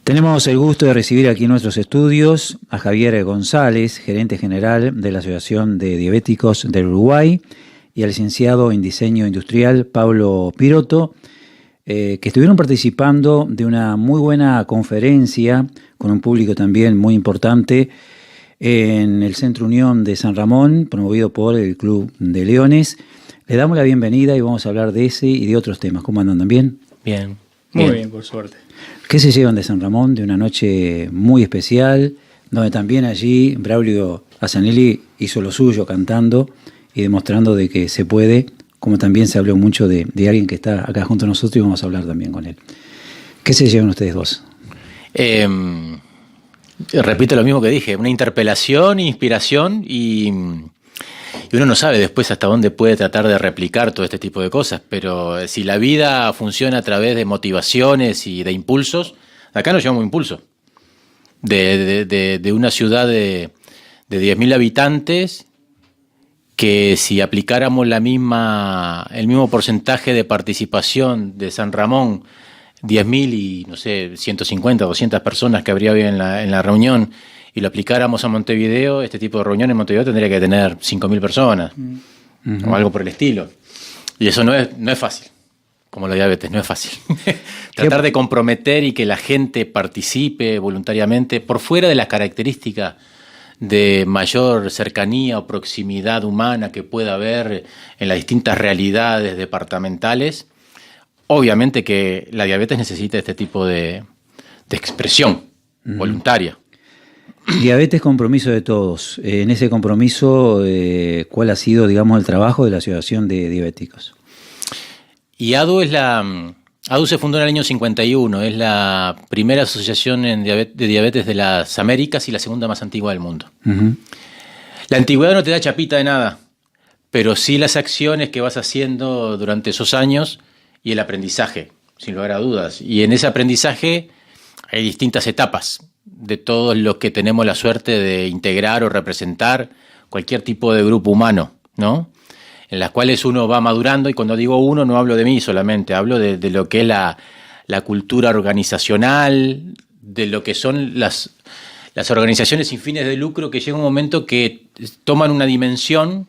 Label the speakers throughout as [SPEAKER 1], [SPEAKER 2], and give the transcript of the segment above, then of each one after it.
[SPEAKER 1] Tenemos el gusto de recibir aquí en nuestros estudios a Javier González, gerente general de la Asociación de Diabéticos del Uruguay, y al licenciado en Diseño Industrial Pablo Piroto, que estuvieron participando de una muy buena conferencia con un público también muy importante en el Centro Unión de San Ramón, promovido por el Club de Leones. Le damos la bienvenida y vamos a hablar de ese y de otros temas. ¿Cómo andan también?
[SPEAKER 2] Bien. Muy bien, por suerte.
[SPEAKER 1] ¿Qué se llevan de San Ramón? De una noche muy especial, donde también allí Braulio Asanelli hizo lo suyo cantando y demostrando de que se puede, como también se habló mucho de alguien que está acá junto a nosotros y vamos a hablar también con él. ¿Qué se llevan ustedes dos?
[SPEAKER 2] Repito lo mismo que dije, una interpelación, inspiración y uno no sabe después hasta dónde puede tratar de replicar todo este tipo de cosas, pero si la vida funciona a través de motivaciones y de impulsos, acá nos llevamos impulso. De una ciudad de 10.000 habitantes, que si aplicáramos el mismo porcentaje de participación de San Ramón, 10.000 y no sé, 150, 200 personas que habría hoy en la reunión, y lo aplicáramos a Montevideo, este tipo de reunión en Montevideo tendría que tener 5.000 personas, o algo por el estilo. Y eso no es fácil, como la diabetes, no es fácil. Tratar de comprometer y que la gente participe voluntariamente, por fuera de las características de mayor cercanía o proximidad humana que pueda haber en las distintas realidades departamentales. Obviamente que la diabetes necesita este tipo de expresión voluntaria.
[SPEAKER 1] Diabetes, compromiso de todos. En ese compromiso, ¿cuál ha sido, digamos, el trabajo de la Asociación de Diabéticos?
[SPEAKER 2] Y ADU se fundó en el año 51, es la primera asociación de diabetes de las Américas y la segunda más antigua del mundo. La antigüedad no te da chapita de nada, pero sí las acciones que vas haciendo durante esos años y el aprendizaje, sin lugar a dudas. Y en ese aprendizaje hay distintas etapas de todos los que tenemos la suerte de integrar o representar cualquier tipo de grupo humano, ¿no? En las cuales uno va madurando, y cuando digo uno no hablo de mí solamente, hablo de lo que es la cultura organizacional, de lo que son las organizaciones sin fines de lucro, que llega un momento que toman una dimensión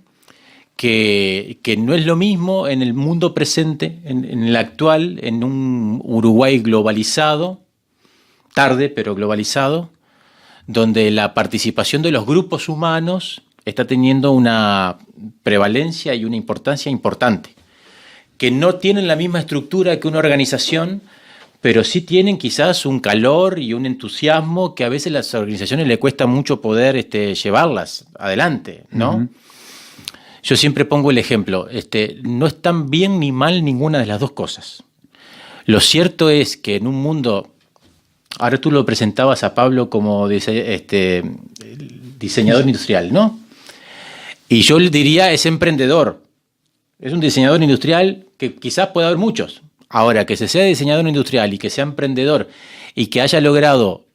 [SPEAKER 2] que no es lo mismo en el mundo presente, en el actual, en un Uruguay globalizado, tarde pero globalizado, donde la participación de los grupos humanos está teniendo una prevalencia y una importancia importante, que no tienen la misma estructura que una organización, pero sí tienen quizás un calor y un entusiasmo que a veces a las organizaciones les cuesta mucho poder llevarlas adelante, ¿no? Yo siempre pongo el ejemplo, no están bien ni mal ninguna de las dos cosas. Lo cierto es que en un mundo, ahora tú lo presentabas a Pablo como diseñador industrial, ¿no? Y yo le diría, es emprendedor. Es un diseñador industrial que quizás pueda haber muchos. Ahora, que se sea diseñador industrial y que sea emprendedor y que haya logrado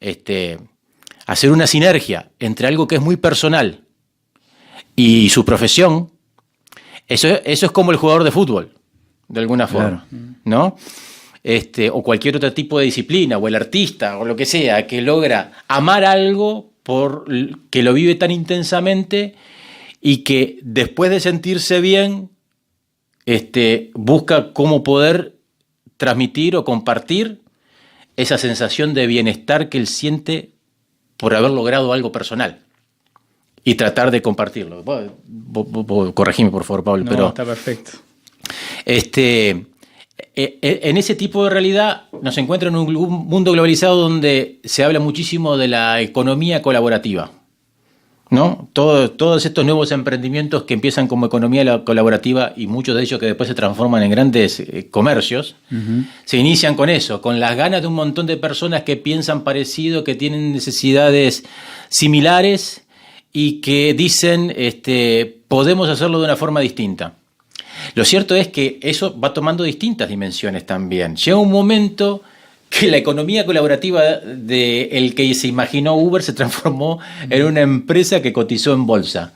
[SPEAKER 2] hacer una sinergia entre algo que es muy personal y su profesión, eso es como el jugador de fútbol, de alguna forma, claro, ¿no? O cualquier otro tipo de disciplina, o el artista, o lo que sea, que logra amar algo que lo vive tan intensamente y que después de sentirse bien, busca cómo poder transmitir o compartir esa sensación de bienestar que él siente por haber logrado algo personal y tratar de compartirlo. Corregime, por favor, Pablo.
[SPEAKER 3] No,
[SPEAKER 2] pero
[SPEAKER 3] está perfecto.
[SPEAKER 2] En ese tipo de realidad nos encuentra en un mundo globalizado donde se habla muchísimo de la economía colaborativa, ¿no? Todos estos nuevos emprendimientos que empiezan como economía colaborativa y muchos de ellos que después se transforman en grandes comercios, se inician con eso, con las ganas de un montón de personas que piensan parecido, que tienen necesidades similares y que dicen podemos hacerlo de una forma distinta. Lo cierto es que eso va tomando distintas dimensiones también. Llega un momento que la economía colaborativa del que se imaginó Uber se transformó en una empresa que cotizó en bolsa.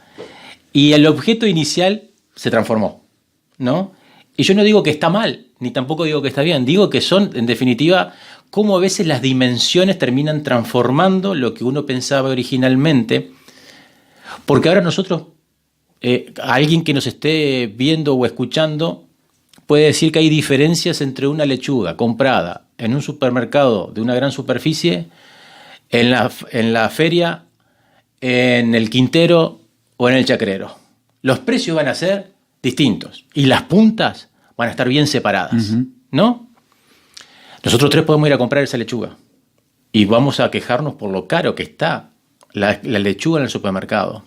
[SPEAKER 2] Y el objeto inicial se transformó, ¿no? Y yo no digo que está mal, ni tampoco digo que está bien. Digo que son, en definitiva, cómo a veces las dimensiones terminan transformando lo que uno pensaba originalmente, porque ahora nosotros, alguien que nos esté viendo o escuchando, puede decir que hay diferencias entre una lechuga comprada en un supermercado de una gran superficie, en la feria, en el quintero o en el chacrero. Los precios van a ser distintos y las puntas van a estar bien separadas, ¿no? Nosotros tres podemos ir a comprar esa lechuga y vamos a quejarnos por lo caro que está la lechuga en el supermercado.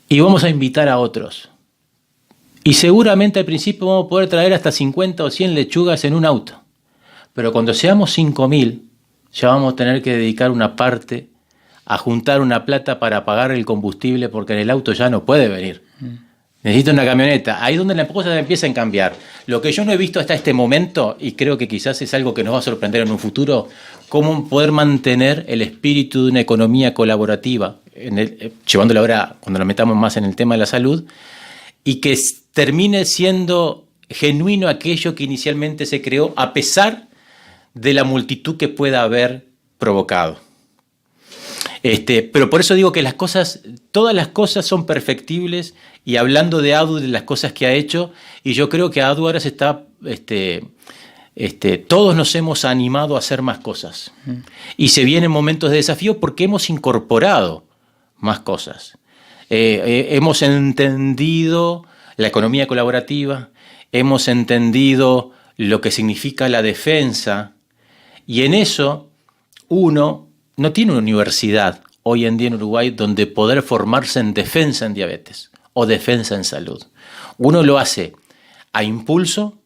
[SPEAKER 2] Y vamos a invitar a otros. Y seguramente al principio vamos a poder traer hasta 50 o 100 lechugas en un auto. Pero cuando seamos 5.000, ya vamos a tener que dedicar una parte a juntar una plata para pagar el combustible porque en el auto ya no puede venir. Necesito una camioneta. Ahí es donde las cosas empiezan a cambiar. Lo que yo no he visto hasta este momento, y creo que quizás es algo que nos va a sorprender en un futuro, cómo poder mantener el espíritu de una economía colaborativa, llevándolo ahora cuando nos metamos más en el tema de la salud, y que termine siendo genuino aquello que inicialmente se creó, a pesar de la multitud que pueda haber provocado. Pero por eso digo que todas las cosas son perfectibles, y hablando de Adu, de las cosas que ha hecho, y yo creo que Adu ahora se está, todos nos hemos animado a hacer más cosas. Y se vienen momentos de desafío porque hemos incorporado más cosas. Hemos entendido la economía colaborativa, hemos entendido lo que significa la defensa, y en eso uno no tiene una universidad hoy en día en Uruguay donde poder formarse en defensa en diabetes o defensa en salud. Uno lo hace a impulso,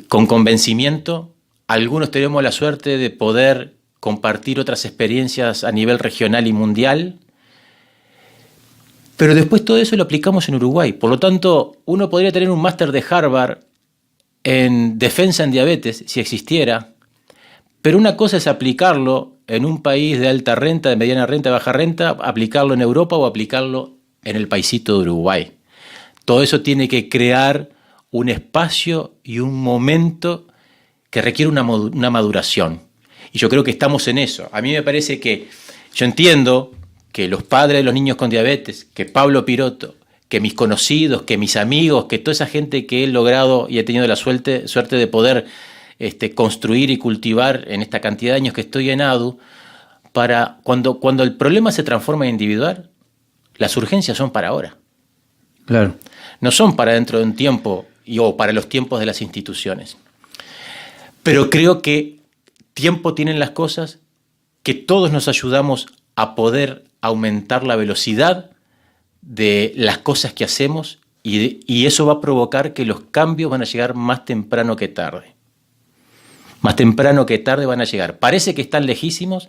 [SPEAKER 2] con convencimiento. Algunos tenemos la suerte de poder compartir otras experiencias a nivel regional y mundial, pero después todo eso lo aplicamos en Uruguay. Por lo tanto, uno podría tener un máster de Harvard en defensa en diabetes, si existiera, pero una cosa es aplicarlo en un país de alta renta, de mediana renta, de baja renta, aplicarlo en Europa o aplicarlo en el paisito de Uruguay. Todo eso tiene que crear un espacio y un momento que requiere una maduración. Y yo creo que estamos en eso. A mí me parece que, yo entiendo que los padres de los niños con diabetes, que Pablo Piroto, que mis conocidos, que mis amigos, que toda esa gente que he logrado y he tenido la suerte de poder construir y cultivar en esta cantidad de años que estoy en ADU, para cuando el problema se transforma en individual, las urgencias son para ahora.
[SPEAKER 1] Claro.
[SPEAKER 2] No son para dentro de un tiempo o para los tiempos de las instituciones. Pero creo que tiempo tienen las cosas, que todos nos ayudamos a poder aumentar la velocidad de las cosas que hacemos, y eso va a provocar que los cambios van a llegar más temprano que tarde. Más temprano que tarde van a llegar. Parece que están lejísimos,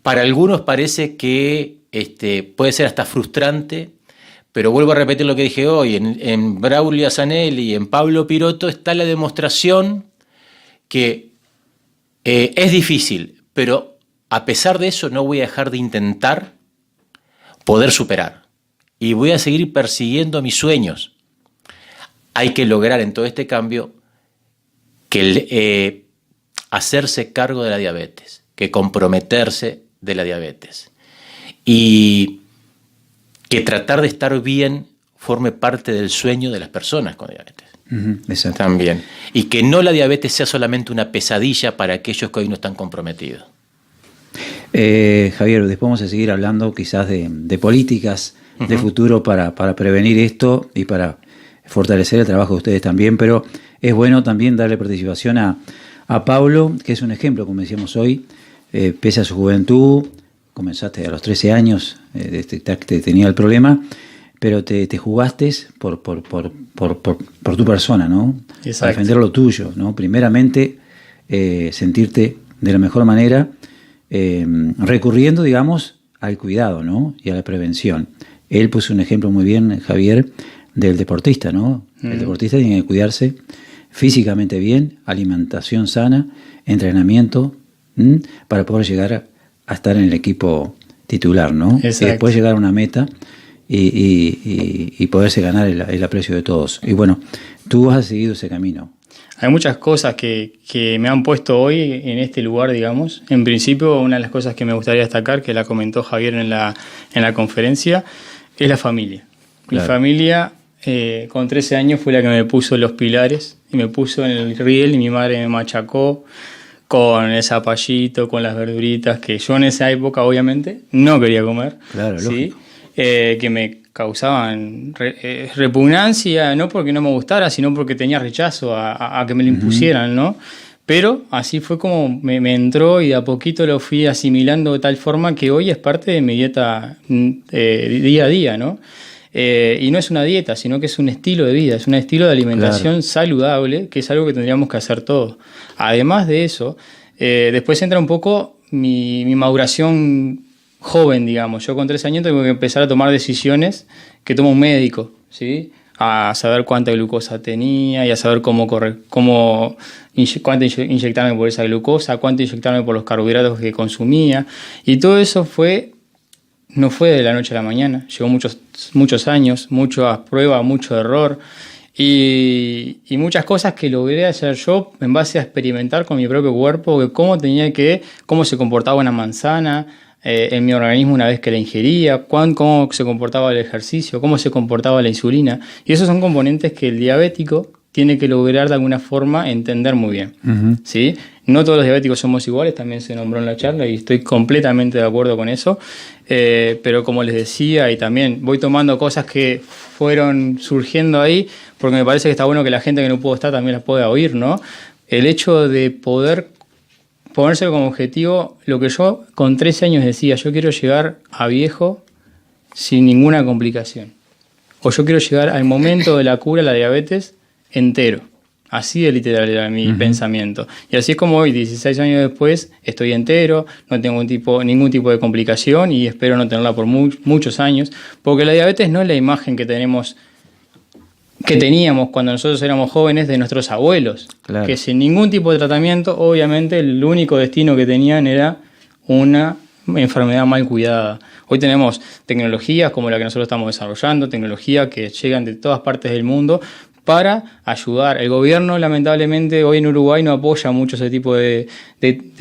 [SPEAKER 2] para algunos parece que puede ser hasta frustrante, pero vuelvo a repetir lo que dije hoy, en Braulio Azanelli y en Pablo Piroto está la demostración que es difícil, pero a pesar de eso no voy a dejar de intentar poder superar. Y voy a seguir persiguiendo mis sueños. Hay que lograr en todo este cambio que hacerse cargo de la diabetes, que comprometerse de la diabetes. Y que tratar de estar bien forme parte del sueño de las personas con diabetes.
[SPEAKER 1] Exacto.
[SPEAKER 2] También. Y que no la diabetes sea solamente una pesadilla para aquellos que hoy no están comprometidos.
[SPEAKER 1] Javier, después vamos a seguir hablando quizás de políticas de futuro para prevenir esto y para fortalecer el trabajo de ustedes también, pero es bueno también darle participación a Pablo, que es un ejemplo, como decíamos hoy, pese a su juventud, comenzaste a los 13 años, tenía el problema, pero te jugaste por tu persona, ¿no?
[SPEAKER 3] Exacto.
[SPEAKER 1] Para defender lo tuyo, ¿no? Primeramente, sentirte de la mejor manera, recurriendo, digamos, al cuidado, ¿no? Y a la prevención. Él puso un ejemplo muy bien, Javier, del deportista, ¿no? El deportista tiene que cuidarse físicamente bien, alimentación sana, entrenamiento, para poder llegar a estar en el equipo titular, ¿no?
[SPEAKER 3] Exacto.
[SPEAKER 1] Y después llegar a una meta y poderse ganar el aprecio de todos. Y bueno, tú has seguido ese camino.
[SPEAKER 3] Hay muchas cosas que me han puesto hoy en este lugar, digamos. En principio, una de las cosas que me gustaría destacar, que la comentó Javier en la conferencia, es la familia. Claro. Mi familia, con 13 años, fue la que me puso los pilares y me puso en el riel, y mi madre me machacó con el zapallito, con las verduritas, que yo en esa época, obviamente, no quería comer. Claro, ¿sí? Que me causaban repugnancia, no porque no me gustara, sino porque tenía rechazo a que me lo impusieran, ¿no? Pero así fue como me entró, y de a poquito lo fui asimilando de tal forma que hoy es parte de mi dieta día a día, ¿no? Y no es una dieta, sino que es un estilo de vida, es un estilo de alimentación saludable, que es algo que tendríamos que hacer todos. Además de eso, después entra un poco mi maduración joven, digamos. Yo con 13 años tengo que empezar a tomar decisiones que toma un médico, ¿sí? A saber cuánta glucosa tenía y a saber cuánto inyectarme por esa glucosa, cuánto inyectarme por los carbohidratos que consumía. Y todo eso no fue de la noche a la mañana. Llevó muchos años, muchas pruebas, mucho error y muchas cosas que logré hacer yo en base a experimentar con mi propio cuerpo, de cómo se comportaba una manzana en mi organismo una vez que la ingería, cómo se comportaba el ejercicio, cómo se comportaba la insulina. Y esos son componentes que el diabético tiene que lograr de alguna forma entender muy bien. ¿Sí? No todos los diabéticos somos iguales, también se nombró en la charla y estoy completamente de acuerdo con eso. Pero como les decía, y también voy tomando cosas que fueron surgiendo ahí, porque me parece que está bueno que la gente que no pudo estar también las pueda oír, ¿no? El hecho de poder ponerse como objetivo lo que yo con 13 años decía: yo quiero llegar a viejo sin ninguna complicación. O yo quiero llegar al momento de la cura de la diabetes entero. Así de literal era mi pensamiento. Y así es como hoy, 16 años después, estoy entero, no tengo ningún tipo de complicación y espero no tenerla por muchos años, porque la diabetes no es la imagen que teníamos cuando nosotros éramos jóvenes de nuestros abuelos, claro, que sin ningún tipo de tratamiento, obviamente el único destino que tenían era una enfermedad mal cuidada. Hoy tenemos tecnologías como la que nosotros estamos desarrollando, tecnologías que llegan de todas partes del mundo para ayudar. El gobierno, lamentablemente, hoy en Uruguay no apoya mucho ese tipo de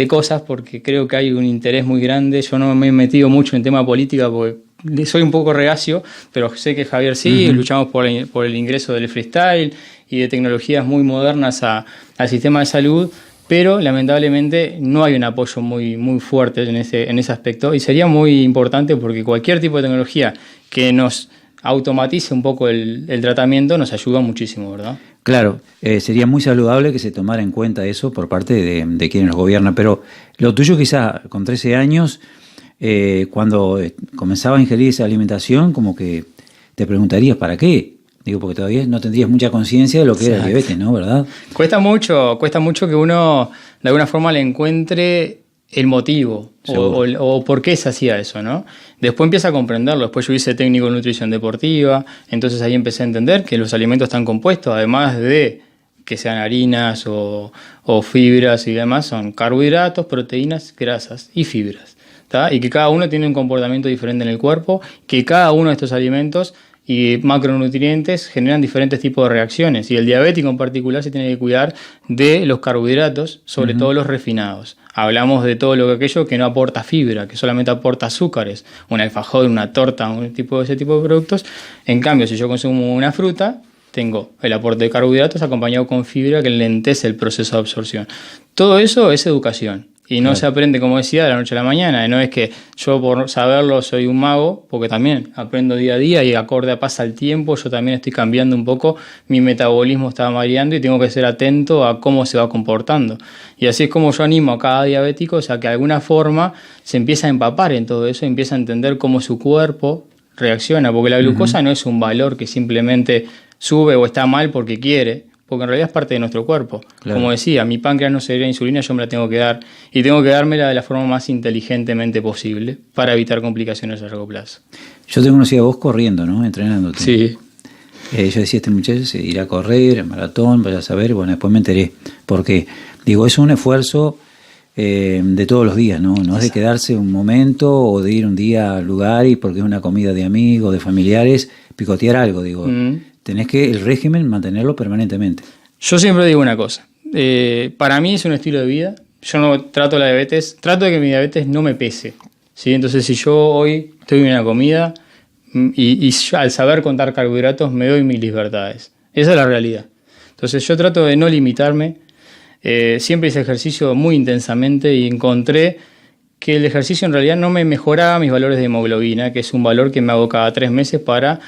[SPEAKER 3] cosas, porque creo que hay un interés muy grande. Yo no me he metido mucho en tema política porque soy un poco reacio, pero sé que Javier sí, luchamos por el ingreso del freestyle y de tecnologías muy modernas al sistema de salud, pero lamentablemente no hay un apoyo muy, muy fuerte en ese aspecto, y sería muy importante, porque cualquier tipo de tecnología que nos automatice un poco el tratamiento nos ayuda muchísimo, ¿verdad?
[SPEAKER 1] Claro, sería muy saludable que se tomara en cuenta eso por parte de quienes nos gobiernan, pero lo tuyo quizá con 13 años, cuando comenzaba a ingerir esa alimentación, como que te preguntarías ¿para qué? Digo, porque todavía no tendrías mucha conciencia de lo que era el diabetes, ¿no? ¿Verdad?
[SPEAKER 3] Cuesta mucho que uno de alguna forma le encuentre el motivo o por qué se hacía eso, ¿no? Después empieza a comprenderlo. Después yo hice técnico en nutrición deportiva, entonces ahí empecé a entender que los alimentos están compuestos, además de que sean harinas o fibras y demás, son carbohidratos, proteínas, grasas y fibras, ¿tá? Y que cada uno tiene un comportamiento diferente en el cuerpo, que cada uno de estos alimentos y macronutrientes generan diferentes tipos de reacciones, y el diabético en particular se tiene que cuidar de los carbohidratos, sobre todo los refinados. Hablamos de todo aquello que no aporta fibra, que solamente aporta azúcares, un alfajor, una torta, ese tipo de productos. En cambio, si yo consumo una fruta, tengo el aporte de carbohidratos acompañado con fibra que lentece el proceso de absorción. Todo eso es educación. Y no se aprende, como decía, de la noche a la mañana. No es que yo por saberlo soy un mago, porque también aprendo día a día y acorde a pasa el tiempo, yo también estoy cambiando un poco, mi metabolismo está variando y tengo que ser atento a cómo se va comportando. Y así es como yo animo a cada diabético, o sea, que de alguna forma se empieza a empapar en todo eso, empieza a entender cómo su cuerpo reacciona, porque la glucosa no es un valor que simplemente sube o está mal porque quiere, porque en realidad es parte de nuestro cuerpo. Claro. Como decía, mi páncreas no segrega insulina, yo me la tengo que dar, y tengo que dármela de la forma más inteligentemente posible para evitar complicaciones a largo plazo.
[SPEAKER 1] Yo te conocí a vos corriendo, ¿no? Entrenándote.
[SPEAKER 3] Sí.
[SPEAKER 1] Yo decía, este muchacho se irá a correr, en maratón, vaya a saber. Bueno, después me enteré. Porque, digo, es un esfuerzo de todos los días, ¿no? No es de quedarse un momento o de ir un día al lugar y porque es una comida de amigos, de familiares, picotear algo, digo. Tenés que el régimen mantenerlo permanentemente.
[SPEAKER 3] Yo siempre digo una cosa. Para mí es un estilo de vida. Yo no trato la diabetes, trato de que mi diabetes no me pese, ¿sí? Entonces, si yo hoy estoy en una comida y al saber contar carbohidratos me doy mis libertades. Esa es la realidad. Entonces, yo trato de no limitarme. Siempre hice ejercicio muy intensamente y encontré que el ejercicio en realidad no me mejoraba mis valores de hemoglobina, que es un valor que me hago cada 3 meses para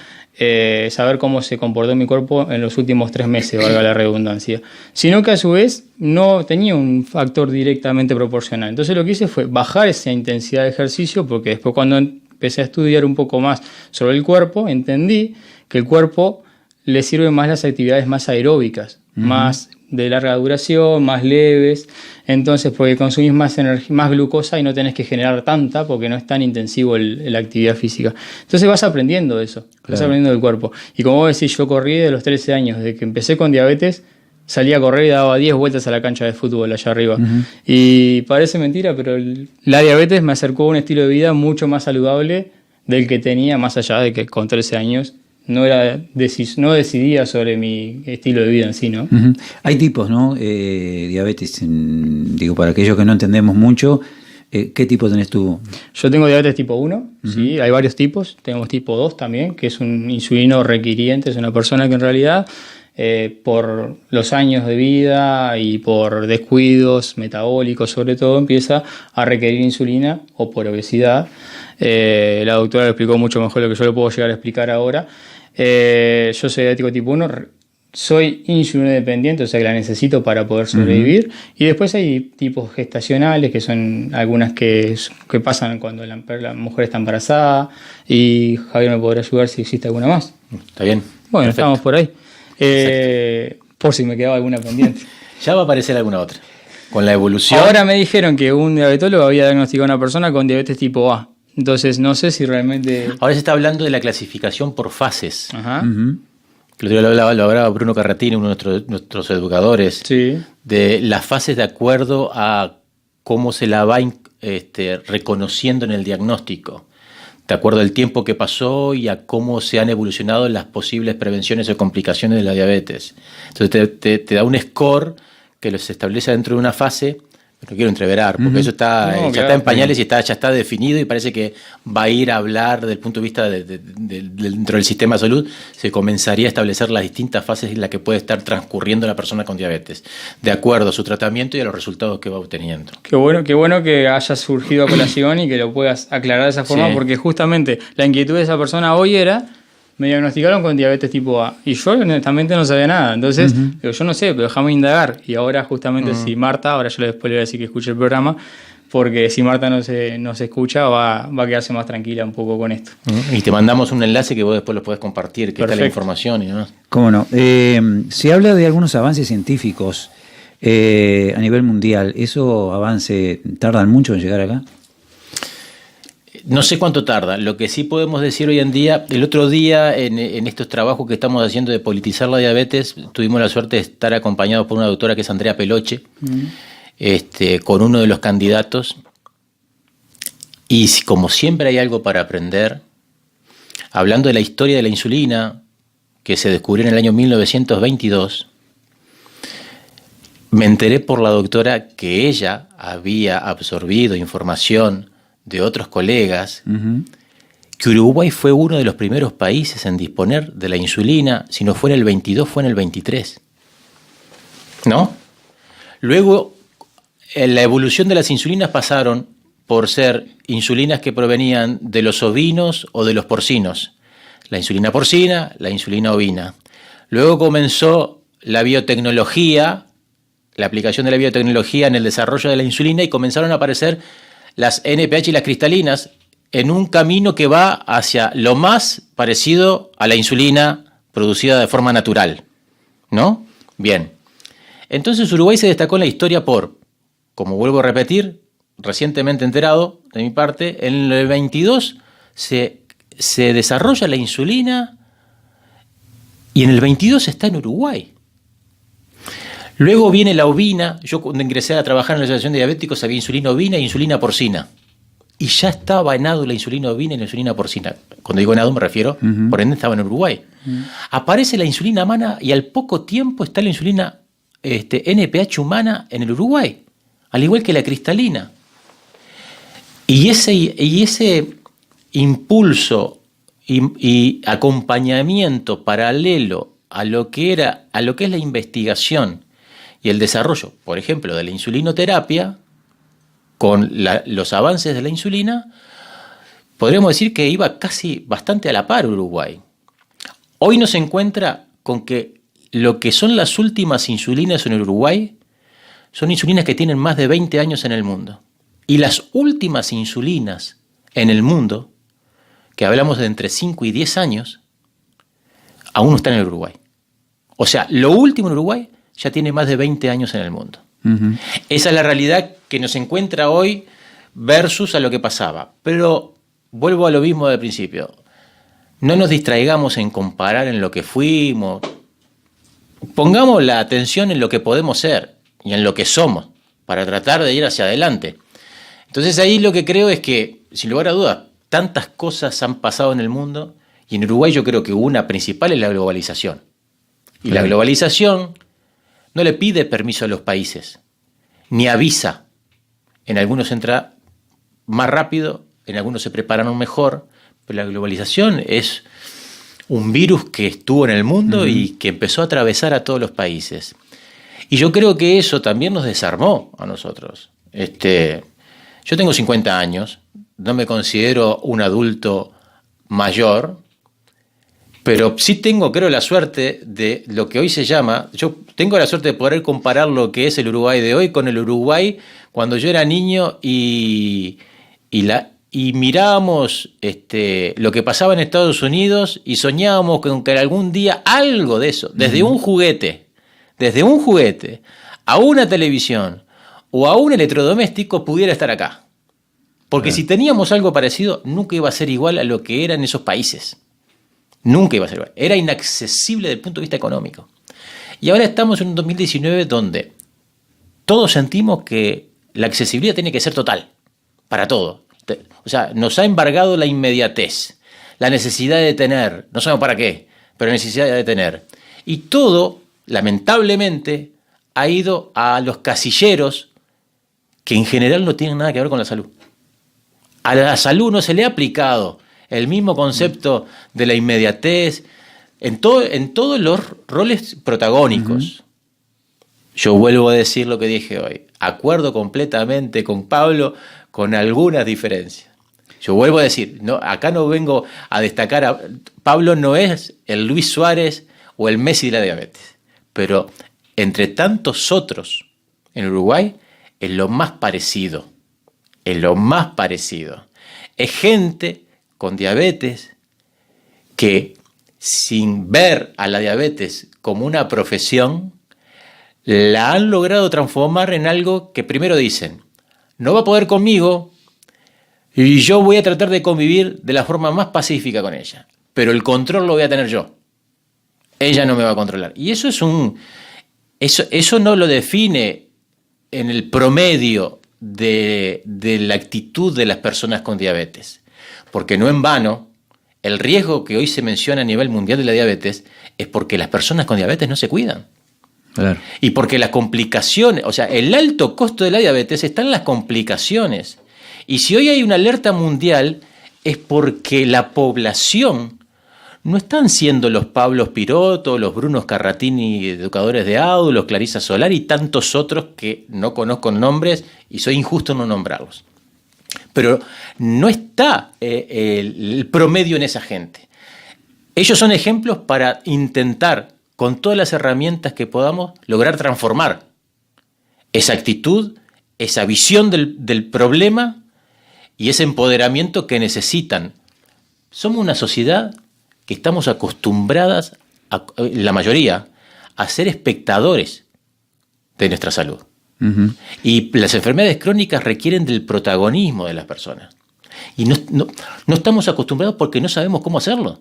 [SPEAKER 3] saber cómo se comportó mi cuerpo en los últimos 3 meses, valga la redundancia, sino que a su vez no tenía un factor directamente proporcional. Entonces lo que hice fue bajar esa intensidad de ejercicio, porque después cuando empecé a estudiar un poco más sobre el cuerpo, entendí que el cuerpo le sirven más las actividades más aeróbicas, más de larga duración, más leves, entonces porque consumís más energía, más glucosa y no tenés que generar tanta porque no es tan intensivo la actividad física. Entonces vas aprendiendo eso, vas aprendiendo del cuerpo. Y como vos decís, yo corrí de los 13 años, desde que empecé con diabetes, salía a correr y daba 10 vueltas a la cancha de fútbol allá arriba. Y parece mentira, pero la diabetes me acercó a un estilo de vida mucho más saludable del que tenía, más allá de que con 13 años no decidía sobre mi estilo de vida en sí, ¿no?
[SPEAKER 1] Hay tipos, ¿no? Diabetes, digo, para aquellos que no entendemos mucho, ¿qué tipo tenés tú?
[SPEAKER 3] Yo tengo diabetes tipo 1, ¿sí? Hay varios tipos. Tenemos tipo 2 también, que es un insulino requiriente, es una persona que en realidad por los años de vida y por descuidos metabólicos sobre todo, empieza a requerir insulina o por obesidad. La doctora lo explicó mucho mejor de lo que yo lo puedo llegar a explicar ahora. Yo soy diabético tipo 1, soy insulino dependiente, o sea que la necesito para poder sobrevivir. Y después hay tipos gestacionales, que son algunas que pasan cuando la mujer está embarazada. Y Javier me podrá ayudar si existe alguna más.
[SPEAKER 2] Está bien.
[SPEAKER 3] Bueno,
[SPEAKER 2] perfecto.
[SPEAKER 3] Estamos por ahí. Por si me quedaba alguna pendiente.
[SPEAKER 2] Ya va a aparecer alguna otra. Con la evolución.
[SPEAKER 3] Ahora me dijeron que un diabetólogo había diagnosticado a una persona con diabetes tipo A. Entonces no sé si realmente...
[SPEAKER 2] Ahora se está hablando de la clasificación por fases.
[SPEAKER 3] Ajá.
[SPEAKER 2] Lo hablaba Bruno Carratini, uno de nuestros educadores,
[SPEAKER 3] Sí.
[SPEAKER 2] de las fases de acuerdo a cómo se la va reconociendo en el diagnóstico, de acuerdo al tiempo que pasó y a cómo se han evolucionado las posibles prevenciones o complicaciones de la diabetes. Entonces te da un score que se establece dentro de una fase. No quiero entreverar, porque eso ya está en pañales y ya está definido y parece que va a ir a hablar desde el punto de vista dentro del sistema de salud, se comenzaría a establecer las distintas fases en las que puede estar transcurriendo la persona con diabetes, de acuerdo a su tratamiento y a los resultados que va obteniendo.
[SPEAKER 3] Qué bueno que haya surgido a colación y que lo puedas aclarar de esa forma,
[SPEAKER 2] Sí.
[SPEAKER 3] porque justamente la inquietud de esa persona hoy era... Me diagnosticaron con diabetes tipo A y yo honestamente no sabía nada. Entonces, digo, yo no sé, pero déjame indagar. Y ahora justamente si Marta, ahora yo después le voy a decir que escuche el programa, porque si Marta no se escucha va a quedarse más tranquila un poco con esto.
[SPEAKER 2] Y te mandamos un enlace que vos después lo podés compartir, que está la información y demás.
[SPEAKER 1] ¿Cómo no? Se habla de algunos avances científicos a nivel mundial. ¿Esos avances tardan mucho en llegar acá?
[SPEAKER 2] No sé cuánto tarda. Lo que sí podemos decir hoy en día, el otro día en estos trabajos que estamos haciendo de politizar la diabetes, tuvimos la suerte de estar acompañados por una doctora que es Andrea Peloche, con uno de los candidatos. Y como siempre hay algo para aprender, hablando de la historia de la insulina, que se descubrió en el año 1922, me enteré por la doctora que ella había absorbido información de otros colegas, que Uruguay fue uno de los primeros países en disponer de la insulina, si no fue en el 22, fue en el 23. ¿No? Luego, en la evolución de las insulinas pasaron por ser insulinas que provenían de los ovinos o de los porcinos. La insulina porcina, la insulina ovina. Luego comenzó la biotecnología, la aplicación de la biotecnología en el desarrollo de la insulina y comenzaron a aparecer las NPH y las cristalinas en un camino que va hacia lo más parecido a la insulina producida de forma natural, ¿no? Bien. Entonces Uruguay se destacó en la historia por, como vuelvo a repetir, recientemente enterado de mi parte, en el 22 se desarrolla la insulina y en el 22 está en Uruguay. Luego viene la ovina. Yo cuando ingresé a trabajar en la Asociación de Diabéticos había insulina ovina e insulina porcina. Y ya estaba en ADU la insulina ovina y la insulina porcina. Cuando digo en ADU me refiero, por ende estaba en Uruguay. Aparece la insulina humana y al poco tiempo está la insulina NPH humana en el Uruguay, al igual que la cristalina. Y ese impulso y acompañamiento paralelo a lo que es la investigación y el desarrollo, por ejemplo, de la insulinoterapia, con los avances de la insulina, podríamos decir que iba casi bastante a la par Uruguay. Hoy nos encuentra con que lo que son las últimas insulinas en el Uruguay son insulinas que tienen más de 20 años en el mundo. Y las últimas insulinas en el mundo, que hablamos de entre 5 y 10 años, aún no están en el Uruguay. O sea, lo último en Uruguay ya tiene más de 20 años en el mundo. Uh-huh. Esa es la realidad que nos encuentra hoy versus a lo que pasaba. Pero vuelvo a lo mismo del principio. No nos distraigamos en comparar en lo que fuimos. Pongamos la atención en lo que podemos ser y en lo que somos para tratar de ir hacia adelante. Entonces ahí lo que creo es que, sin lugar a dudas, tantas cosas han pasado en el mundo y en Uruguay yo creo que una principal es la globalización. Y la globalización no le pide permiso a los países, ni avisa. En algunos entra más rápido, en algunos se preparan mejor, pero la globalización es un virus que estuvo en el mundo y que empezó a atravesar a todos los países. Y yo creo que eso también nos desarmó a nosotros. Yo tengo 50 años, no me considero un adulto mayor, pero sí tengo, creo, la suerte de lo que hoy se llama, yo tengo la suerte de poder comparar lo que es el Uruguay de hoy con el Uruguay cuando yo era niño y mirábamos lo que pasaba en Estados Unidos y soñábamos con que algún día algo de eso, desde un juguete a una televisión o a un electrodoméstico pudiera estar acá. Porque si teníamos algo parecido, nunca iba a ser igual a lo que era en esos países. Nunca iba a ser igual. Era inaccesible desde el punto de vista económico. Y ahora estamos en un 2019 donde todos sentimos que la accesibilidad tiene que ser total, para todo. O sea, nos ha embargado la inmediatez, la necesidad de tener, no sabemos para qué, pero la necesidad de tener. Y todo, lamentablemente, ha ido a los casilleros que en general no tienen nada que ver con la salud. A la salud no se le ha aplicado el mismo concepto de la inmediatez en todos los roles protagónicos. Yo vuelvo a decir lo que dije hoy. Acuerdo completamente con Pablo, con algunas diferencias. Yo vuelvo a decir, no, acá no vengo a destacar Pablo no es el Luis Suárez o el Messi de la diabetes, pero entre tantos otros en Uruguay es lo más parecido. Es lo más parecido. Es gente con diabetes que, sin ver a la diabetes como una profesión, la han logrado transformar en algo que primero dicen, no va a poder conmigo y yo voy a tratar de convivir de la forma más pacífica con ella, pero el control lo voy a tener yo. Ella no me va a controlar. Y eso eso no lo define en el promedio de la actitud de las personas con diabetes. Porque no en vano, el riesgo que hoy se menciona a nivel mundial de la diabetes es porque las personas con diabetes no se cuidan. Claro. Y porque las complicaciones, o sea, el alto costo de la diabetes está en las complicaciones. Y si hoy hay una alerta mundial es porque la población no están siendo los Pablos Piroto, los Brunos Carratini, educadores de AUD, los Clarisa Solar y tantos otros que no conozco nombres y soy injusto en no nombrarlos. Pero no está el promedio en esa gente. Ellos son ejemplos para intentar, con todas las herramientas que podamos, lograr transformar esa actitud, esa visión del problema y ese empoderamiento que necesitan. Somos una sociedad que estamos acostumbradas, la mayoría, a ser espectadores de nuestra salud. Uh-huh. Y las enfermedades crónicas requieren del protagonismo de las personas. Y no estamos acostumbrados porque no sabemos cómo hacerlo.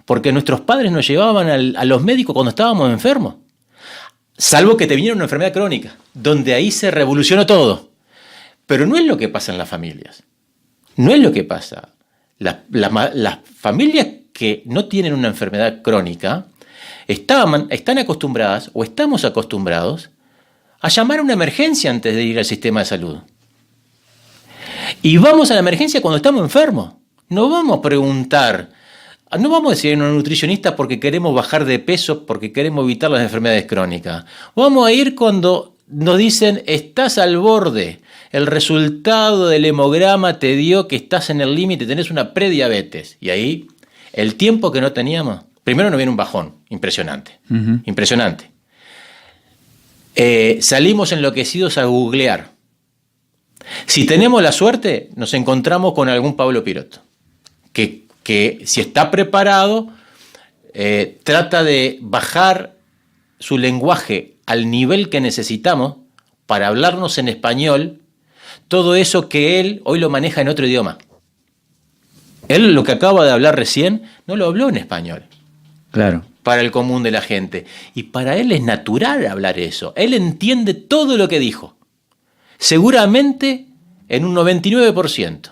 [SPEAKER 2] Porque nuestros padres nos llevaban a los médicos cuando estábamos enfermos. Salvo que te viniera una enfermedad crónica, donde ahí se revolucionó todo. Pero no es lo que pasa en las familias. No es lo que pasa. Las familias que no tienen una enfermedad crónica están acostumbradas o estamos acostumbrados a llamar a una emergencia antes de ir al sistema de salud. Y vamos a la emergencia cuando estamos enfermos. No vamos a preguntar, no vamos a decir a un nutricionista porque queremos bajar de peso, porque queremos evitar las enfermedades crónicas. Vamos a ir cuando nos dicen, estás al borde, el resultado del hemograma te dio que estás en el límite, tenés una prediabetes. Y ahí, el tiempo que no teníamos, primero nos viene un bajón, impresionante, impresionante. Salimos enloquecidos a googlear. Si tenemos la suerte, nos encontramos con algún Pablo Piroto, que si está preparado, trata de bajar su lenguaje al nivel que necesitamos para hablarnos en español, todo eso que él hoy lo maneja en otro idioma. Él lo que acaba de hablar recién, no lo habló en español.
[SPEAKER 1] Claro.
[SPEAKER 2] Para el común de la gente. Y para él es natural hablar eso. Él entiende todo lo que dijo. Seguramente en un 99%.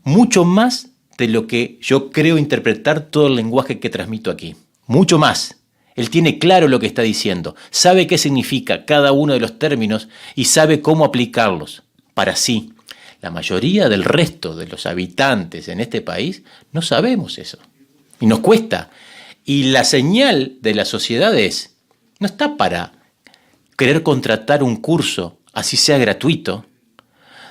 [SPEAKER 2] Mucho más de lo que yo creo interpretar todo el lenguaje que transmito aquí. Mucho más. Él tiene claro lo que está diciendo. Sabe qué significa cada uno de los términos y sabe cómo aplicarlos para sí. La mayoría del resto de los habitantes en este país no sabemos eso. Y nos cuesta. Y la señal de la sociedad no está para querer contratar un curso, así sea gratuito,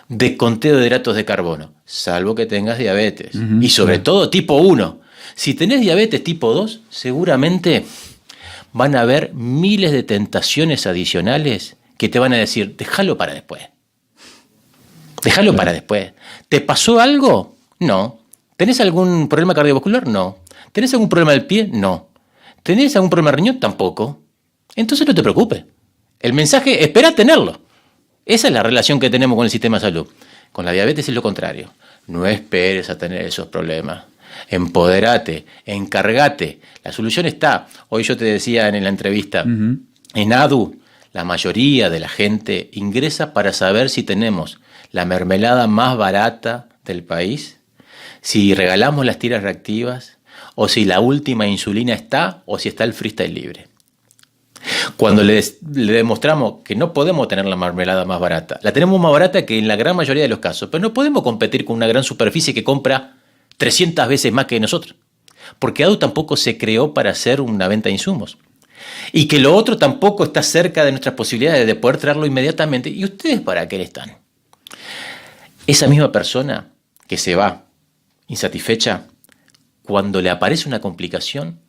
[SPEAKER 2] de conteo de hidratos de carbono, salvo que tengas diabetes. Y sobre todo tipo 1. Si tenés diabetes tipo 2, seguramente van a haber miles de tentaciones adicionales que te van a decir, déjalo para después. Déjalo para después. ¿Te pasó algo? No. ¿Tenés algún problema cardiovascular? No. ¿Tenés algún problema del pie? No. ¿Tenés algún problema de riñón? Tampoco. Entonces no te preocupes. El mensaje, espera tenerlo. Esa es la relación que tenemos con el sistema de salud. Con la diabetes es lo contrario. No esperes a tener esos problemas. Empoderate, encargate. La solución está. Hoy yo te decía en la entrevista, en ADU, la mayoría de la gente ingresa para saber si tenemos la mermelada más barata del país, si regalamos las tiras reactivas, o si la última insulina está, o si está el freestyle libre. Cuando le demostramos que no podemos tener la mermelada más barata, la tenemos más barata que en la gran mayoría de los casos, pero no podemos competir con una gran superficie que compra 300 veces más que nosotros, porque ADU tampoco se creó para hacer una venta de insumos, y que lo otro tampoco está cerca de nuestras posibilidades de poder traerlo inmediatamente. ¿Y ustedes para qué están? Esa misma persona que se va insatisfecha, cuando le aparece una complicación,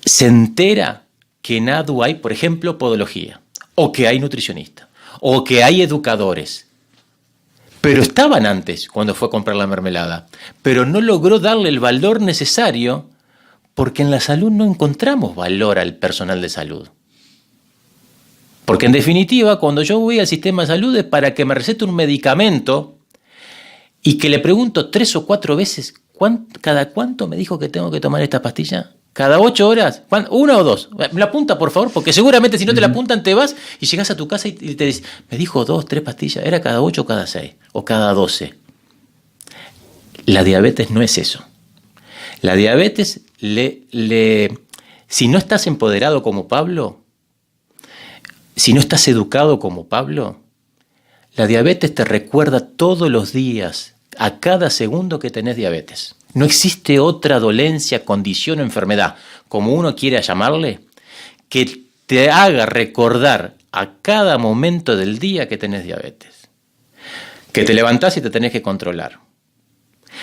[SPEAKER 2] se entera que en ADU hay, por ejemplo, podología, o que hay nutricionista, o que hay educadores. Pero estaban antes cuando fue a comprar la mermelada, pero no logró darle el valor necesario porque en la salud no encontramos valor al personal de salud. Porque en definitiva, cuando yo voy al sistema de salud es para que me recete un medicamento y que le pregunto 3 o 4 veces, ¿cada cuánto me dijo que tengo que tomar esta pastilla? ¿Cada 8 horas? ¿1 o 2? Me la apunta, por favor, porque seguramente si no te la apuntan te vas y llegas a tu casa y te dices, me dijo 2, 3 pastillas, ¿era cada 8 o cada 6? ¿O cada 12? La diabetes no es eso. La diabetes, si no estás empoderado como Pablo, si no estás educado como Pablo, la diabetes te recuerda todos los días, a cada segundo que tenés diabetes. No existe otra dolencia, condición o enfermedad, como uno quiera llamarle, que te haga recordar a cada momento del día que tenés diabetes. Que te levantás y te tenés que controlar.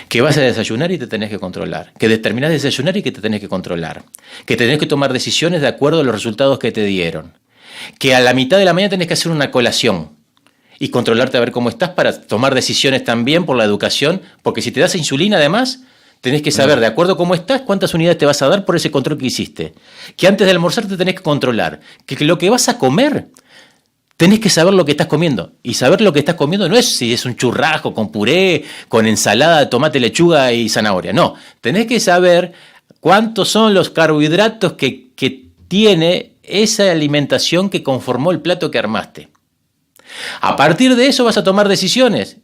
[SPEAKER 2] Que vas a desayunar y te tenés que controlar. Que terminás de desayunar y que te tenés que controlar. Que tenés que tomar decisiones de acuerdo a los resultados que te dieron. Que a la mitad de la mañana tenés que hacer una colación y controlarte a ver cómo estás para tomar decisiones también por la educación, porque si te das insulina además, tenés que saber de acuerdo a cómo estás, cuántas unidades te vas a dar por ese control que hiciste. Que antes de almorzar te tenés que controlar. Que lo que vas a comer, tenés que saber lo que estás comiendo. Y saber lo que estás comiendo no es si es un churrasco con puré, con ensalada de tomate, lechuga y zanahoria. No, tenés que saber cuántos son los carbohidratos que tiene esa alimentación que conformó el plato que armaste. A partir de eso vas a tomar decisiones.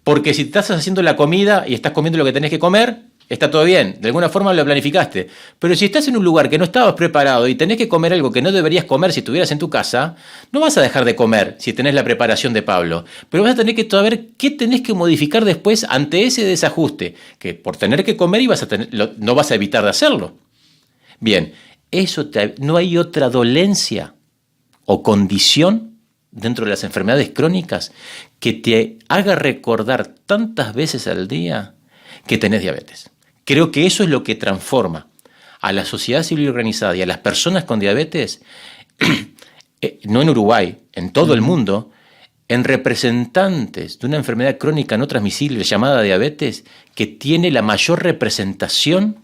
[SPEAKER 2] Porque si estás haciendo la comida y estás comiendo lo que tenés que comer, Está todo bien, de alguna forma lo planificaste. Pero si estás en un lugar que no estabas preparado y tenés que comer algo que no deberías comer si estuvieras en tu casa, no vas a dejar de comer si tenés la preparación de Pablo. Pero vas a tener que saber qué tenés que modificar después ante ese desajuste, que por tener que comer no vas a evitar de hacerlo. Bien, no hay otra dolencia o condición dentro de las enfermedades crónicas que te haga recordar tantas veces al día que tenés diabetes. Creo que eso es lo que transforma a la sociedad civil organizada y a las personas con diabetes, no en Uruguay, en todo el mundo, en representantes de una enfermedad crónica no transmisible llamada diabetes, que tiene la mayor representación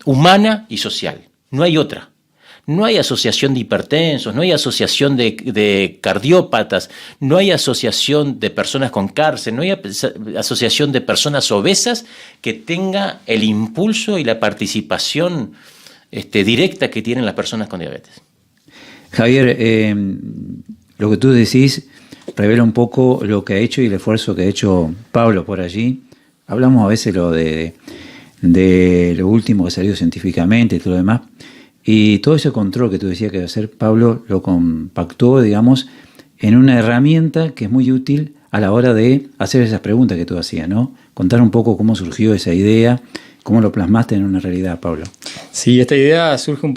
[SPEAKER 2] humana y social. No hay otra. No hay asociación de hipertensos, no hay asociación de cardiópatas, no hay asociación de personas con cáncer, no hay asociación de personas obesas que tenga el impulso y la participación directa que tienen las personas con diabetes.
[SPEAKER 1] Javier, lo que tú decís revela un poco lo que ha hecho y el esfuerzo que ha hecho Pablo por allí. Hablamos a veces de lo último que salió científicamente y todo lo demás. Y todo ese control que tú decías que iba a hacer Pablo lo compactó, digamos, en una herramienta que es muy útil a la hora de hacer esas preguntas que tú hacías, ¿no? Contar un poco cómo surgió esa idea, cómo lo plasmaste en una realidad, Pablo.
[SPEAKER 3] Sí, esta idea surge en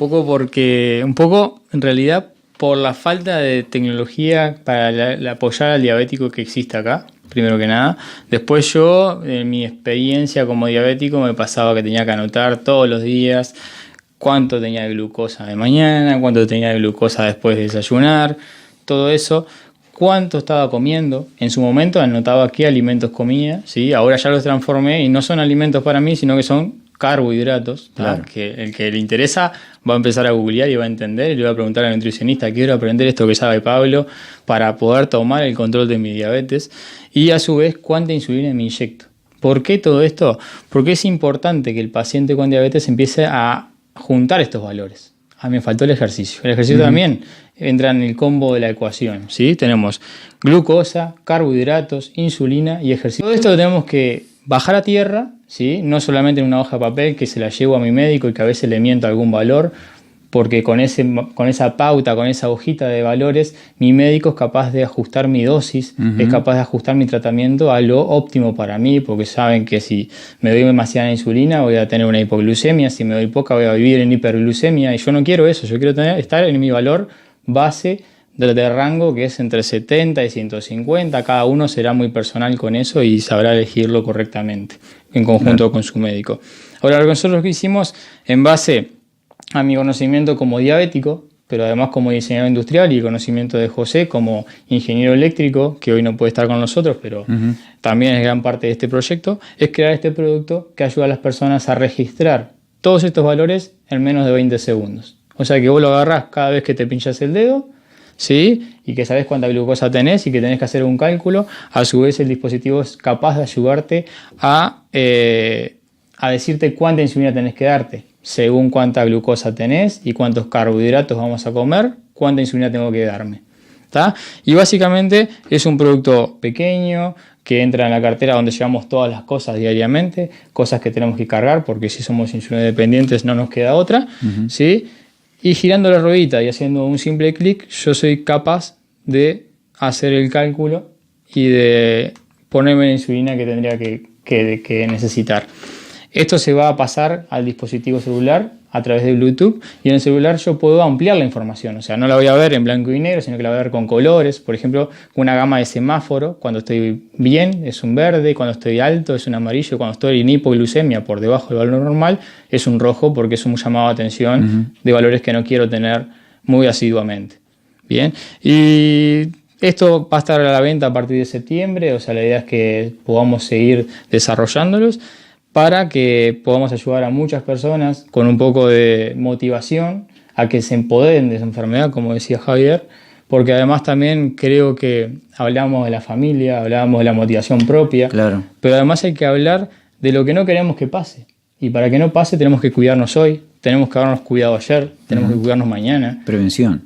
[SPEAKER 3] realidad, por la falta de tecnología para apoyar al diabético que existe acá, primero que nada. Después yo, en mi experiencia como diabético, me pasaba que tenía que anotar todos los días cuánto tenía de glucosa de mañana, cuánto tenía de glucosa después de desayunar, todo eso, cuánto estaba comiendo. En su momento anotaba qué alimentos comía, ¿sí? Ahora ya los transformé y no son alimentos para mí, sino que son carbohidratos, claro. Que el que le interesa va a empezar a googlear y va a entender y le va a preguntar al nutricionista, quiero aprender esto que sabe Pablo para poder tomar el control de mi diabetes y a su vez cuánta insulina me inyecto. ¿Por qué todo esto? Porque es importante que el paciente con diabetes empiece a juntar estos valores. A mí me faltó el ejercicio. El ejercicio también entra en el combo de la ecuación, ¿sí? Tenemos glucosa, carbohidratos, insulina y ejercicio. Todo esto lo tenemos que bajar a tierra, ¿sí? No solamente en una hoja de papel que se la llevo a mi médico y que a veces le miento algún valor, porque con esa pauta, con esa hojita de valores, mi médico es capaz de ajustar mi dosis, es capaz de ajustar mi tratamiento a lo óptimo para mí, porque saben que si me doy demasiada insulina voy a tener una hipoglucemia, si me doy poca voy a vivir en hiperglucemia, y yo no quiero eso, yo quiero estar en mi valor base de rango que es entre 70 y 150, cada uno será muy personal con eso y sabrá elegirlo correctamente, en conjunto con su médico. Ahora, lo que nosotros hicimos en base a mi conocimiento como diabético, pero además como diseñador industrial y el conocimiento de José como ingeniero eléctrico, que hoy no puede estar con nosotros, pero también es gran parte de este proyecto, es crear este producto que ayuda a las personas a registrar todos estos valores en menos de 20 segundos. O sea que vos lo agarrás cada vez que te pinchas el dedo, ¿sí? Y que sabés cuánta glucosa tenés y que tenés que hacer un cálculo. A su vez el dispositivo es capaz de ayudarte a decirte cuánta insulina tenés que darte, según cuánta glucosa tenés y cuántos carbohidratos vamos a comer, cuánta insulina tengo que darme. ¿Tá? Y básicamente es un producto pequeño que entra en la cartera donde llevamos todas las cosas diariamente, cosas que tenemos que cargar porque si somos insulina dependientes no nos queda otra, ¿sí? Y girando la ruedita y haciendo un simple clic, yo soy capaz de hacer el cálculo y de ponerme la insulina que tendría que necesitar. Esto se va a pasar al dispositivo celular a través de Bluetooth y en el celular yo puedo ampliar la información. O sea, no la voy a ver en blanco y negro, sino que la voy a ver con colores. Por ejemplo, una gama de semáforo. Cuando estoy bien es un verde, cuando estoy alto es un amarillo, cuando estoy en hipoglucemia por debajo del valor normal es un rojo porque es un llamado de atención de valores que no quiero tener muy asiduamente. Bien, y esto va a estar a la venta a partir de septiembre. O sea, la idea es que podamos seguir desarrollándolos para que podamos ayudar a muchas personas con un poco de motivación a que se empoderen de esa enfermedad, como decía Javier, porque además también creo que hablamos de la familia, hablamos de la motivación propia,
[SPEAKER 1] claro.
[SPEAKER 3] Pero además hay que hablar de lo que no queremos que pase. Y para que no pase tenemos que cuidarnos hoy, tenemos que habernos cuidado ayer, tenemos que cuidarnos mañana.
[SPEAKER 1] Prevención.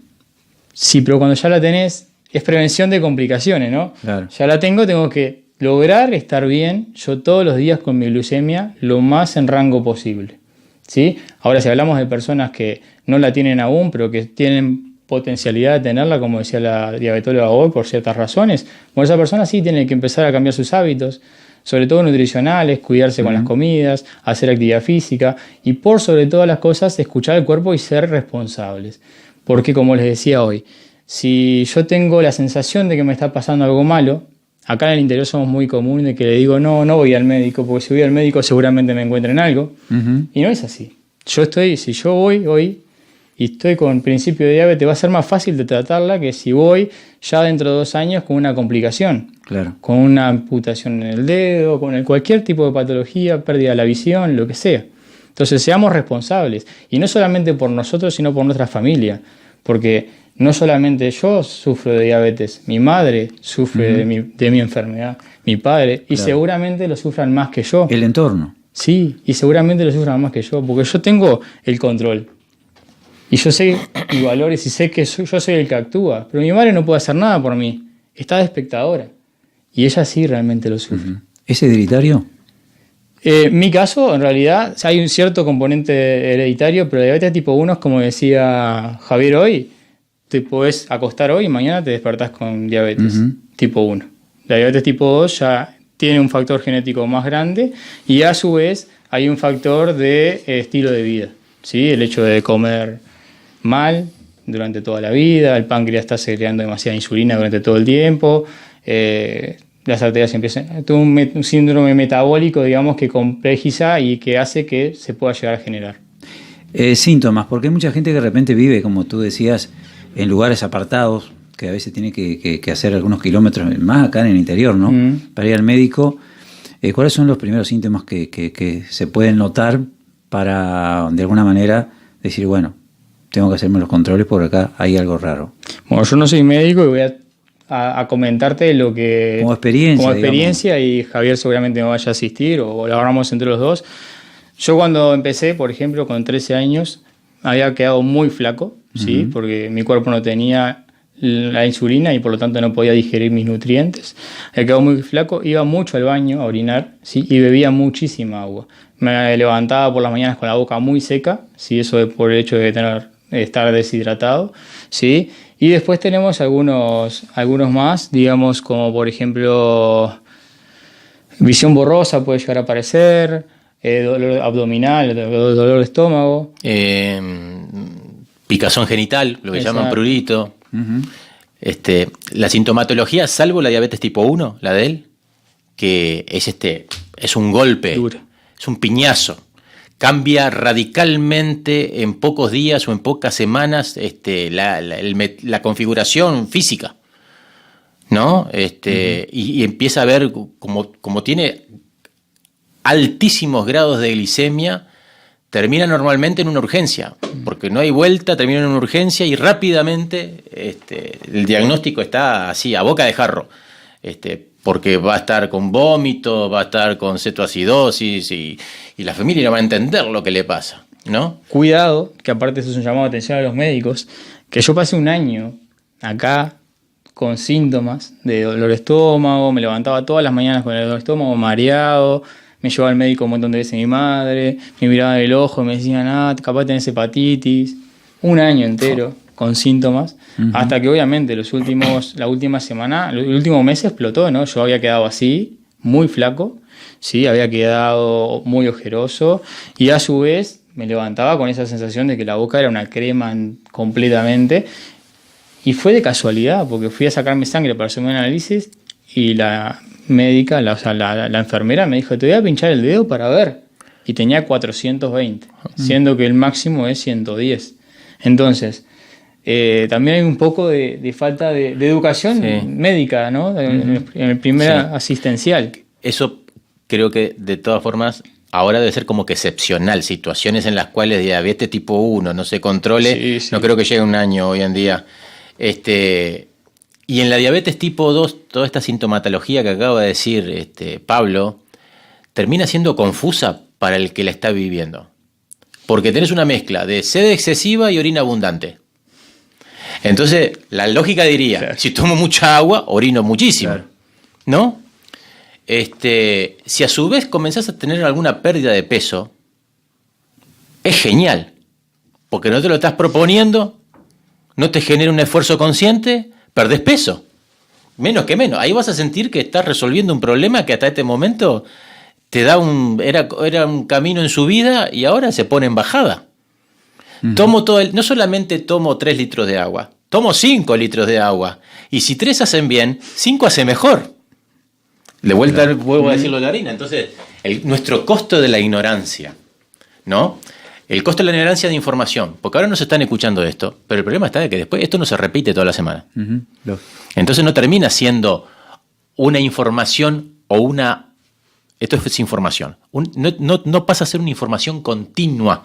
[SPEAKER 3] Sí, pero cuando ya la tenés, es prevención de complicaciones, ¿no?
[SPEAKER 1] Claro.
[SPEAKER 3] Ya la tengo que lograr estar bien yo todos los días con mi glucemia lo más en rango posible, ¿sí? Ahora, si hablamos de personas que no la tienen aún, pero que tienen potencialidad de tenerla, como decía la diabetóloga hoy, por ciertas razones, bueno, esa persona sí tiene que empezar a cambiar sus hábitos, sobre todo nutricionales, cuidarse con las comidas, hacer actividad física y por sobre todas las cosas escuchar al cuerpo y ser responsables. Porque como les decía hoy, si yo tengo la sensación de que me está pasando algo malo, acá en el interior somos muy comunes de que le digo no voy al médico, porque si voy al médico seguramente me encuentren algo. Y no es así. Si yo voy hoy y estoy con principio de diabetes, va a ser más fácil de tratarla que si voy ya dentro de 2 años con una complicación.
[SPEAKER 1] Claro.
[SPEAKER 3] Con una amputación en el dedo, con cualquier tipo de patología, pérdida de la visión, lo que sea. Entonces seamos responsables. Y no solamente por nosotros, sino por nuestra familia. Porque no solamente yo sufro de diabetes, mi madre sufre de mi enfermedad, mi padre, y seguramente lo sufran más que yo.
[SPEAKER 1] El entorno.
[SPEAKER 3] Sí, y seguramente lo sufran más que yo, porque yo tengo el control. Y yo sé mis valores y sé que yo soy el que actúa. Pero mi madre no puede hacer nada por mí. Está de espectadora. Y ella sí realmente lo sufre.
[SPEAKER 1] ¿Es hereditario?
[SPEAKER 3] En mi caso, en realidad, hay un cierto componente hereditario, pero la diabetes tipo 1 es como decía Javier hoy. Te podés acostar hoy y mañana te despertás con diabetes tipo 1. La diabetes tipo 2 ya tiene un factor genético más grande y a su vez hay un factor de estilo de vida. ¿Sí? El hecho de comer mal durante toda la vida, el páncreas está secretando demasiada insulina durante todo el tiempo, las arterias empiezan, todo un síndrome metabólico, digamos, que complejiza y que hace que se pueda llegar a generar.
[SPEAKER 1] Síntomas, porque hay mucha gente que de repente vive, como tú decías, en lugares apartados, que a veces tiene que hacer algunos kilómetros más acá en el interior, ¿no? Para ir al médico. ¿Cuáles son los primeros síntomas que se pueden notar para, de alguna manera, decir, bueno, tengo que hacerme los controles porque acá hay algo raro?
[SPEAKER 3] Bueno, yo no soy médico y voy a comentarte lo que...
[SPEAKER 1] Como experiencia,
[SPEAKER 3] y Javier seguramente me vaya a asistir o lo hablamos entre los dos. Yo cuando empecé, por ejemplo, con 13 años, había quedado muy flaco, ¿sí? Porque mi cuerpo no tenía la insulina y por lo tanto no podía digerir mis nutrientes. Había quedado muy flaco, iba mucho al baño a orinar, ¿sí? Y bebía muchísima agua. Me levantaba por las mañanas con la boca muy seca, ¿sí? Eso es por el hecho de estar deshidratado, ¿sí? Y después tenemos algunos más, digamos, como por ejemplo visión borrosa puede llegar a aparecer, dolor abdominal, dolor de estómago.
[SPEAKER 2] Picazón genital, lo que llaman prurito. La sintomatología, salvo la diabetes tipo 1, la de él, que es un golpe,
[SPEAKER 3] dura.
[SPEAKER 2] Es un piñazo. Cambia radicalmente en pocos días o en pocas semanas la configuración física, ¿no? Y empieza a ver como tiene altísimos grados de glicemia, termina normalmente en una urgencia, porque no hay vuelta, termina en una urgencia y rápidamente el diagnóstico está así, a boca de jarro, porque va a estar con vómito, va a estar con cetoacidosis y la familia no va a entender lo que le pasa, ¿no?
[SPEAKER 3] Cuidado, que aparte eso es un llamado de atención a los médicos, que yo pasé un año acá con síntomas de dolor de estómago, me levantaba todas las mañanas con el dolor de estómago, mareado, me llevaba al médico un montón de veces mi madre, me miraba el ojo y me decían, capaz tenés hepatitis, un año entero con síntomas, hasta que obviamente el último mes explotó, ¿no? Yo había quedado así, muy flaco, sí, había quedado muy ojeroso y a su vez me levantaba con esa sensación de que la boca era una crema completamente y fue de casualidad porque fui a sacarme sangre para hacerme un análisis y la médica, la enfermera me dijo, te voy a pinchar el dedo para ver, y tenía 420, siendo que el máximo es 110. Entonces, también hay un poco de falta de educación médica, ¿no? En el primer asistencial.
[SPEAKER 2] Eso creo que de todas formas ahora debe ser como que excepcional, situaciones en las cuales diabetes tipo 1 no se controle, no creo que llegue un año hoy en día. Y en la diabetes tipo 2, toda esta sintomatología que acaba de decir Pablo, termina siendo confusa para el que la está viviendo. Porque tenés una mezcla de sed excesiva y orina abundante. Entonces, la lógica diría, si tomo mucha agua, orino muchísimo, ¿no? si a su vez comenzás a tener alguna pérdida de peso, es genial, porque no te lo estás proponiendo, no te genera un esfuerzo consciente, perdés peso. Menos que menos. Ahí vas a sentir que estás resolviendo un problema que hasta este momento te da era un camino en subida y ahora se pone en bajada. No solamente tomo 3 litros de agua, tomo 5 litros de agua. Y si 3 hacen bien, 5 hace mejor. De vuelta vuelvo a decirlo de la harina. Entonces, nuestro costo de la ignorancia, ¿no? El costo de la ignorancia de información. Porque ahora no se están escuchando esto, pero el problema está de que después esto no se repite toda la semana. Entonces no termina siendo una información o una... Esto es información. No pasa a ser una información continua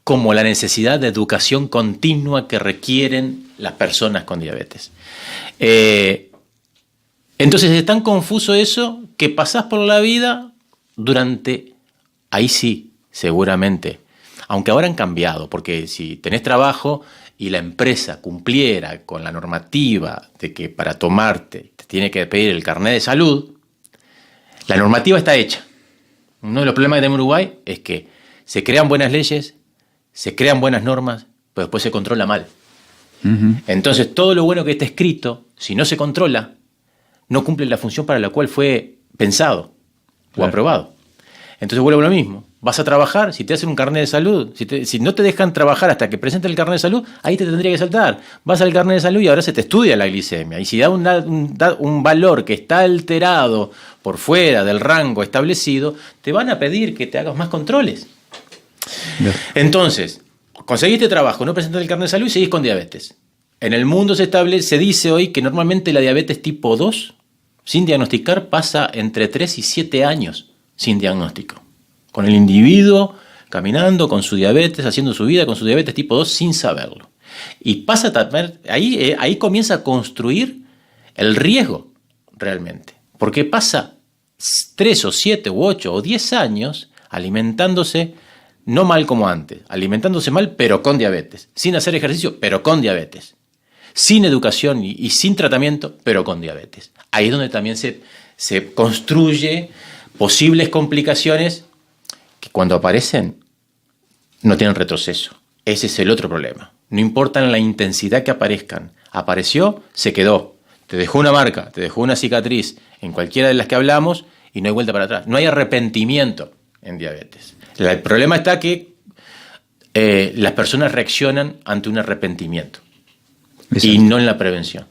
[SPEAKER 2] como la necesidad de educación continua que requieren las personas con diabetes. Entonces es tan confuso eso que pasás por la vida durante... Ahí sí, seguramente. Aunque ahora han cambiado, porque si tenés trabajo y la empresa cumpliera con la normativa de que para tomarte te tiene que pedir el carnet de salud, la normativa está hecha. Uno de los problemas que tenemos en Uruguay es que se crean buenas leyes, se crean buenas normas, pero después se controla mal. Entonces todo lo bueno que está escrito, si no se controla, no cumple la función para la cual fue pensado o aprobado. Entonces vuelvo a lo mismo. Vas a trabajar, si te hacen un carnet de salud, si no te dejan trabajar hasta que presentes el carnet de salud, ahí te tendría que saltar. Vas al carnet de salud y ahora se te estudia la glicemia. Y si da un valor que está alterado por fuera del rango establecido, te van a pedir que te hagas más controles. Entonces, conseguiste trabajo, no presentaste el carnet de salud y seguís con diabetes. En el mundo se dice hoy que normalmente la diabetes tipo 2, sin diagnosticar, pasa entre 3 y 7 años sin diagnóstico. Con el individuo caminando con su diabetes, haciendo su vida con su diabetes tipo 2 sin saberlo. Y pasa ahí comienza a construir el riesgo realmente. Porque pasa 3 o 7 u 8 o 10 años alimentándose no mal como antes, alimentándose mal pero con diabetes, sin hacer ejercicio pero con diabetes, sin educación y sin tratamiento pero con diabetes. Ahí es donde también se construye posibles complicaciones que cuando aparecen no tienen retroceso. Ese es el otro problema. No importa la intensidad que aparezcan. Apareció, se quedó. Te dejó una marca, te dejó una cicatriz en cualquiera de las que hablamos y no hay vuelta para atrás. No hay arrepentimiento en diabetes. El problema está que las personas reaccionan ante un arrepentimiento. Exacto. Y no en la prevención.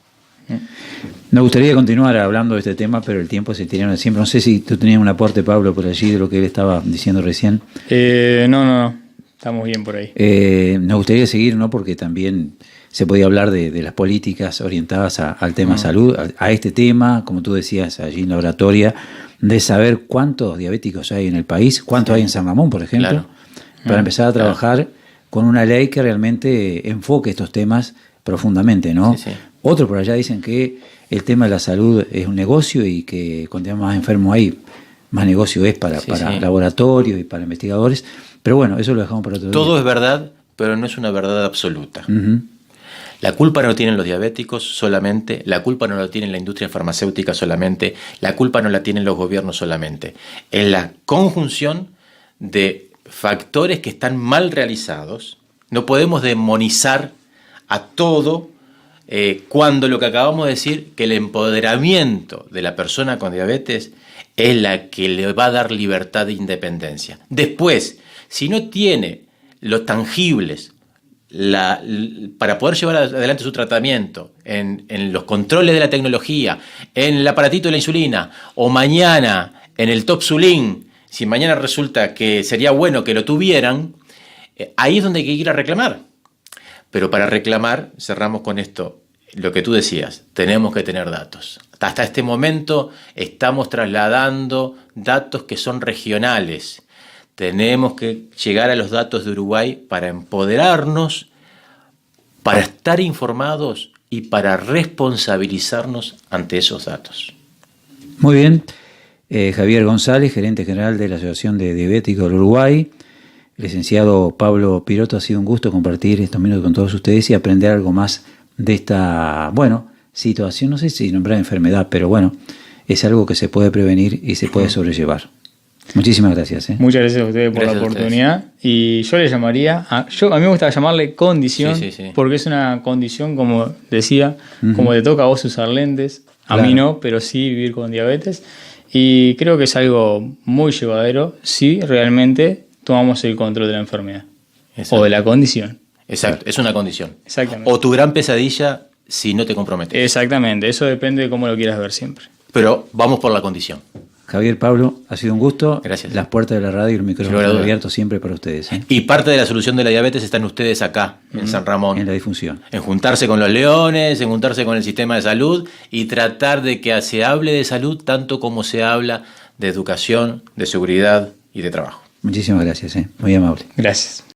[SPEAKER 1] Me gustaría continuar hablando de este tema, pero el tiempo se tiene siempre. No sé si tú tenías un aporte, Pablo, por allí de lo que él estaba diciendo recién.
[SPEAKER 3] No. Estamos bien por ahí.
[SPEAKER 1] Nos gustaría seguir, ¿no? Porque también se podía hablar de las políticas orientadas al tema salud, a este tema, como tú decías allí en la oratoria, de saber cuántos diabéticos hay en el país, cuántos hay en San Ramón, por ejemplo, para empezar a trabajar con una ley que realmente enfoque estos temas profundamente, ¿no? Sí. Otros por allá dicen que el tema de la salud es un negocio y que cuando hay más enfermos hay, más negocio es para laboratorios y para investigadores. Pero bueno, eso lo dejamos para otro día.
[SPEAKER 2] Todo es verdad, pero no es una verdad absoluta. La culpa no la tienen los diabéticos solamente, la culpa no la tiene la industria farmacéutica solamente, la culpa no la tienen los gobiernos solamente. Es la conjunción de factores que están mal realizados. No podemos demonizar a todo cuando lo que acabamos de decir, que el empoderamiento de la persona con diabetes es la que le va a dar libertad e independencia. Después, si no tiene los tangibles para poder llevar adelante su tratamiento en los controles de la tecnología, en el aparatito de la insulina, o mañana en el Topsulin, si mañana resulta que sería bueno que lo tuvieran, ahí es donde hay que ir a reclamar. Pero para reclamar, cerramos con esto, lo que tú decías, tenemos que tener datos. Hasta este momento estamos trasladando datos que son regionales. Tenemos que llegar a los datos de Uruguay para empoderarnos, para estar informados y para responsabilizarnos ante esos datos.
[SPEAKER 1] Muy bien. Javier González, gerente general de la Asociación de Diabéticos del Uruguay. Licenciado Pablo Piroto, ha sido un gusto compartir estos minutos con todos ustedes y aprender algo más de esta, situación, no sé si nombrar enfermedad, pero es algo que se puede prevenir y se puede sobrellevar. Muchísimas gracias.
[SPEAKER 3] Muchas gracias a ustedes por
[SPEAKER 2] Gracias
[SPEAKER 3] la oportunidad. Y yo le llamaría, a mí me gusta llamarle condición,
[SPEAKER 2] Sí.
[SPEAKER 3] porque es una condición, como decía, como te toca a vos usar lentes, a
[SPEAKER 1] Claro.
[SPEAKER 3] mí no, pero sí vivir con diabetes. Y creo que es algo muy llevadero si realmente tomamos el control de la enfermedad
[SPEAKER 2] Exacto.
[SPEAKER 3] o de la condición.
[SPEAKER 2] Exacto, es una condición.
[SPEAKER 3] Exactamente.
[SPEAKER 2] O tu gran pesadilla si no te comprometes.
[SPEAKER 3] Exactamente, eso depende de cómo lo quieras ver siempre.
[SPEAKER 2] Pero vamos por la condición.
[SPEAKER 1] Javier, Pablo, ha sido un gusto.
[SPEAKER 2] Gracias.
[SPEAKER 1] Las puertas de la radio y el
[SPEAKER 2] Sin
[SPEAKER 1] micrófono
[SPEAKER 2] lugar a dudas.
[SPEAKER 1] abiertos siempre para ustedes.
[SPEAKER 2] Y parte de la solución de la diabetes están ustedes acá, en San Ramón.
[SPEAKER 1] En la difusión.
[SPEAKER 2] En juntarse con los leones, en juntarse con el sistema de salud y tratar de que se hable de salud tanto como se habla de educación, de seguridad y de trabajo.
[SPEAKER 1] Muchísimas gracias. Muy amable.
[SPEAKER 3] Gracias.